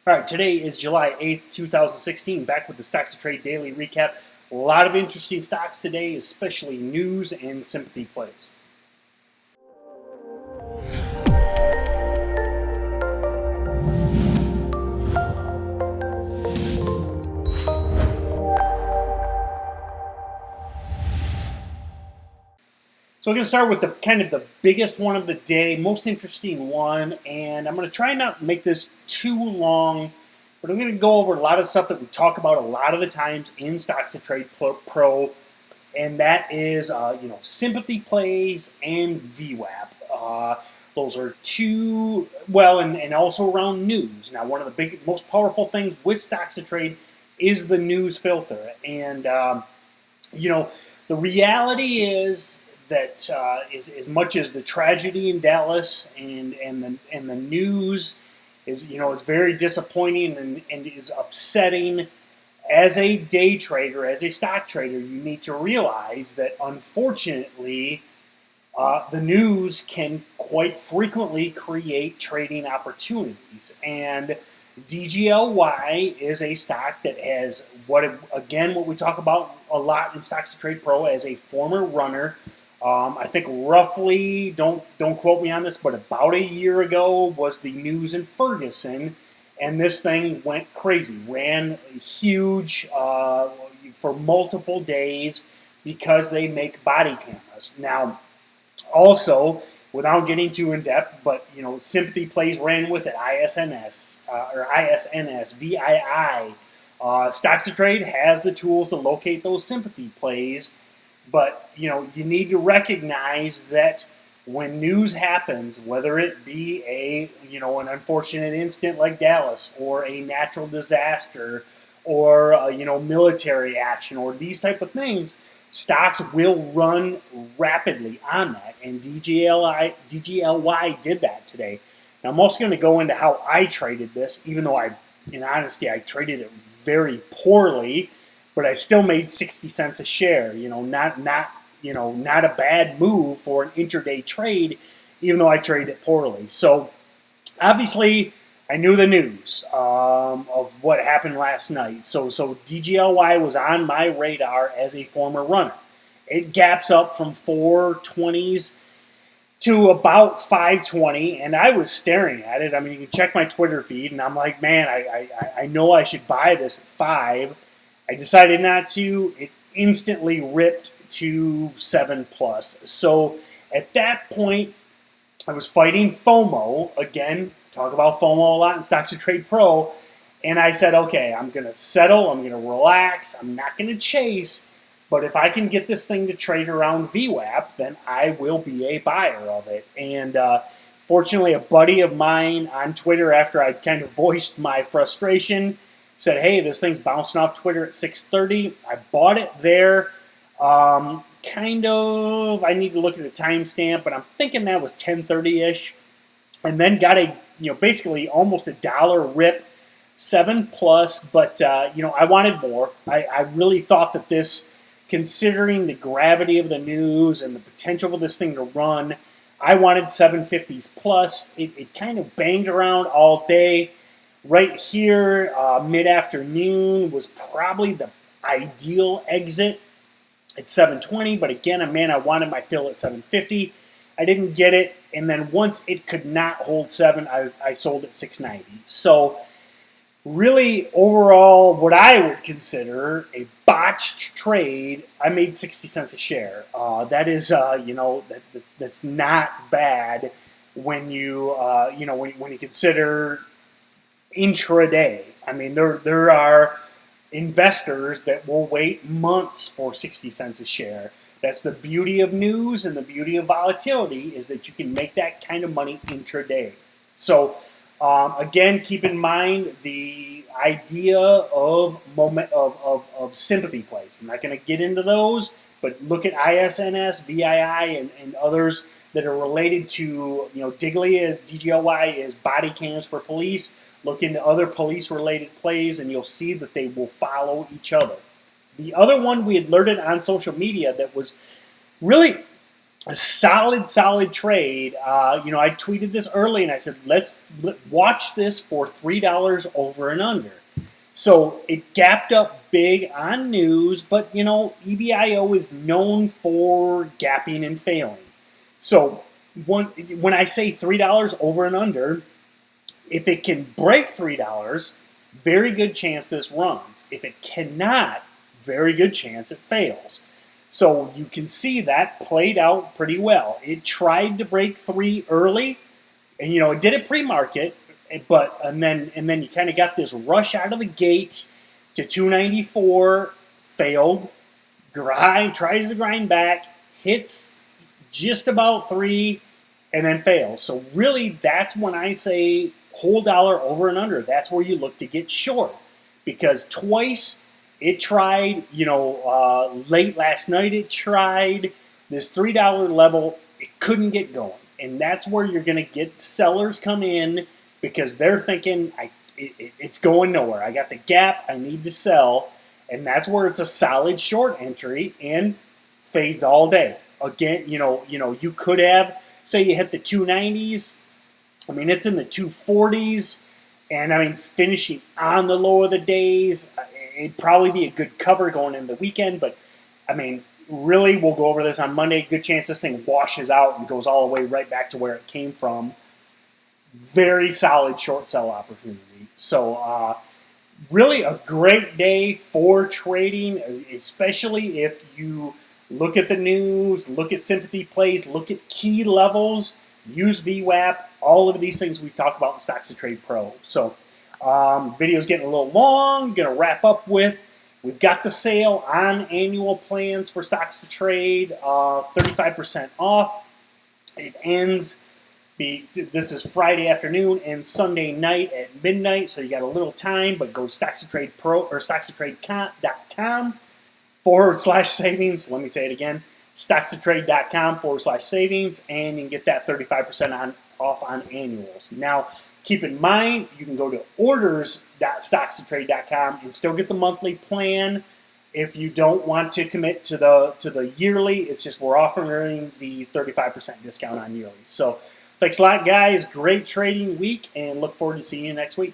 All right, today is July 8th, 2016, back with the Stocks to Trade Daily Recap. A lot of interesting stocks today, especially news and sympathy plays. So we're going to start with the biggest one of the day, most interesting one, and I'm going to try not to make this too long, but I'm going to go over a lot of stuff that we talk about a lot of the times in Stocks to Trade Pro, and that is sympathy plays and VWAP. Those are two, and also around news. Now, one of the most powerful things with Stocks to Trade is the news filter, and the reality is that as much as the tragedy in Dallas and the news is very disappointing and is upsetting, as a day trader, as a stock trader, you need to realize that unfortunately the news can quite frequently create trading opportunities. And DGLY is a stock that has what we talk about a lot in Stocks to Trade Pro as a former runner. I think roughly, don't quote me on this, but about a year ago was the news in Ferguson, and this thing went crazy, ran huge for multiple days because they make body cameras. Now, also, without getting too in depth, but sympathy plays ran with it. ISNS VII. Stocks to Trade has the tools to locate those sympathy plays. But, you need to recognize that when news happens, whether it be an unfortunate incident like Dallas or a natural disaster or, military action or these type of things, stocks will run rapidly on that. And DGLY did that today. Now, I'm also going to go into how I traded this, even though in honesty, I traded it very poorly. But I still made 60 cents a share. Not a bad move for an intraday trade, even though I traded it poorly. So obviously, I knew the news of what happened last night. So DGLY was on my radar as a former runner. It gaps up from 420s to about 520, and I was staring at it. I mean, you can check my Twitter feed, and I'm like, man, I know I should buy this at 5. I decided not to. It instantly ripped to 7+. So at that point, I was fighting FOMO. Again, talk about FOMO a lot in Stocks to Trade Pro. And I said, okay, I'm going to settle. I'm going to relax. I'm not going to chase. But if I can get this thing to trade around VWAP, then I will be a buyer of it. And fortunately, a buddy of mine on Twitter, after I kind of voiced my frustration, said, hey, this thing's bouncing off Twitter at 6:30. I bought it there. I need to look at the timestamp, but I'm thinking that was 10:30-ish. And then got basically almost $1 rip, 7+. But, I wanted more. I really thought that this, considering the gravity of the news and the potential for this thing to run, I wanted 750s plus. It kind of banged around all day. Right here, mid-afternoon was probably the ideal exit at 720. But again, I wanted my fill at 750. I didn't get it. And then once it could not hold 7, I sold at 690. So really, overall, what I would consider a botched trade, I made 60 cents a share. That is, that's not bad when you, when you consider intraday. I mean, there are investors that will wait months for 60 cents a share. That's the beauty of news and the beauty of volatility, is that you can make that kind of money intraday. So again, keep in mind the idea of sympathy plays. I'm not going to get into those, but look at ISNS, VII, and others that are related to, DGLY is body cams for police. Look into other police-related plays, and you'll see that they will follow each other. The other one we had alerted on social media that was really a solid trade. I tweeted this early and I said, let's watch this for $3 over and under. So it gapped up big on news, but EBIO is known for gapping and failing. So when I say $3 over and under, if it can break $3, very good chance this runs. If it cannot, very good chance it fails. So you can see that played out pretty well. It tried to break 3 early, and it did it pre-market, and then you kind of got this rush out of the gate to 294, failed, tries to grind back, hits just about 3, and then fails. So really, that's when I say whole dollar over and under. That's where you look to get short, because twice it tried, late last night it tried this $3 level. It couldn't get going. And that's where you're going to get sellers come in because they're thinking, it's going nowhere. I got the gap. I need to sell. And that's where it's a solid short entry and fades all day. Again, you could have, say you hit the 290s. It's in the 240s. And finishing on the low of the days, it'd probably be a good cover going into the weekend, but really, we'll go over this on Monday. Good chance this thing washes out and goes all the way right back to where it came from. Very solid short sell opportunity. So, really a great day for trading, especially if you look at the news, look at sympathy plays, look at key levels, use VWAP, all of these things we've talked about in StocksToTrade Pro. So, video's getting a little long. Going to wrap up with, we've got the sale on annual plans for StocksToTrade, 35% off. It ends, this is Friday afternoon and Sunday night at midnight, so you got a little time, but go to StocksToTrade Pro or StocksToTrade.com/savings. Let me say it again, StocksToTrade.com/savings, and you can get that 35% off on annuals. Now, keep in mind, you can go to orders.StocksToTrade.com and still get the monthly plan. If you don't want to commit to the yearly, it's just we're offering the 35% discount on yearly. So thanks a lot, guys. Great trading week, and look forward to seeing you next week.